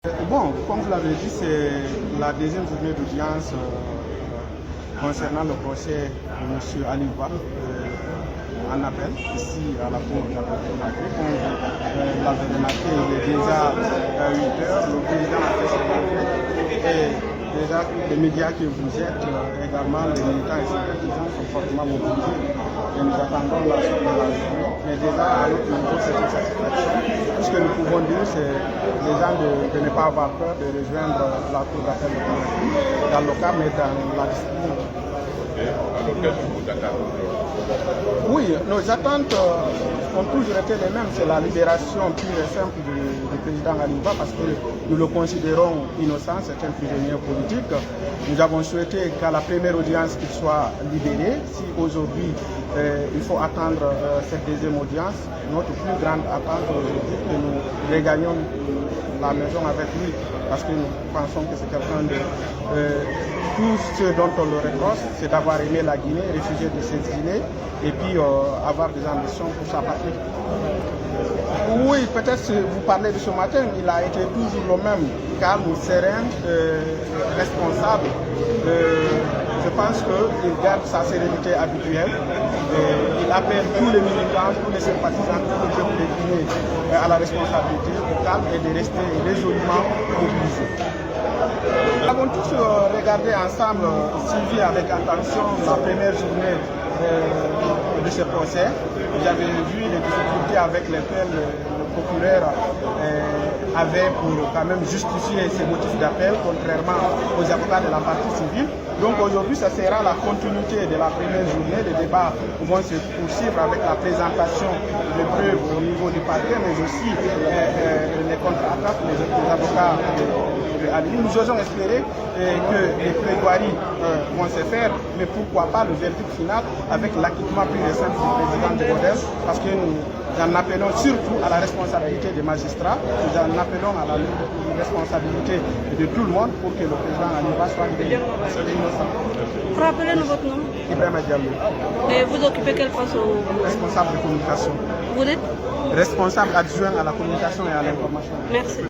Bon, comme vous l'avez dit, c'est la deuxième journée d'audience concernant le procès de M. Ali Ba en appel, ici à la cour d'appel de Conakry. Comme vous l'avez remarqué, il est déjà 8 heures, le président a fait son entrée et déjà les médias que vous êtes, également les militants et sympathisants sont fortement mobilisés et nous attendons la suite de la journée. Mais déjà à notre niveau, c'est une satisfaction. Tout ce que nous pouvons dire, c'est les gens de ne pas avoir peur de rejoindre la cour d'appel de Conakry dans le cas, mais dans la discipline. Alors, quel type d'attente? Oui, nos attentes ont toujours été les mêmes. C'est la libération pure et simple du président Ali Ba parce que nous le considérons innocent, c'est un prisonnier politique. Nous avons souhaité qu'à la première audience qu'il soit libéré. Si aujourd'hui il faut attendre cette deuxième audience, notre plus grande attente aujourd'hui, que nous regagnions la maison avec lui parce que nous pensons que c'est quelqu'un de... tout ce dont on le reproche, c'est d'avoir aimé la Guinée, réfugié de cette Guinée, et puis avoir des ambitions pour sa patrie. Oui, peut-être vous parlez de ce matin, il a été toujours le même, calme, serein, responsable. Je pense qu'il garde sa sérénité habituelle. Il appelle tous les militants, tous les sympathisants, tous les peuples de Guinée à la responsabilité, au calme et de rester résolument mobilisés. Nous avons tous regardé ensemble, suivi avec attention la première journée de ce procès. Vous avez vu les difficultés avec lesquelles le procureur avait pour quand même justifier ses motifs d'appel, contrairement aux avocats de la partie civile. Donc aujourd'hui, ça sera la continuité de la première journée. Les débats vont se poursuivre avec la présentation de preuves au niveau du parquet, mais aussi les contre-attaques des avocats de Ali. Nous osons espérer que les plaidoiries vont se faire, mais pourquoi pas le verdict final avec l'acquittement plus récent du président de Godel, parce que nous en appelons surtout à la responsabilité des magistrats, nous en appelons à la responsabilité de tout le monde pour que le président Ali Ba soit libéré. Rappelez-nous votre nom. Ibrahima Diallo. Et vous occupez quel poste au... Responsable de communication. Vous êtes Responsable adjoint à la communication et à l'information. Merci.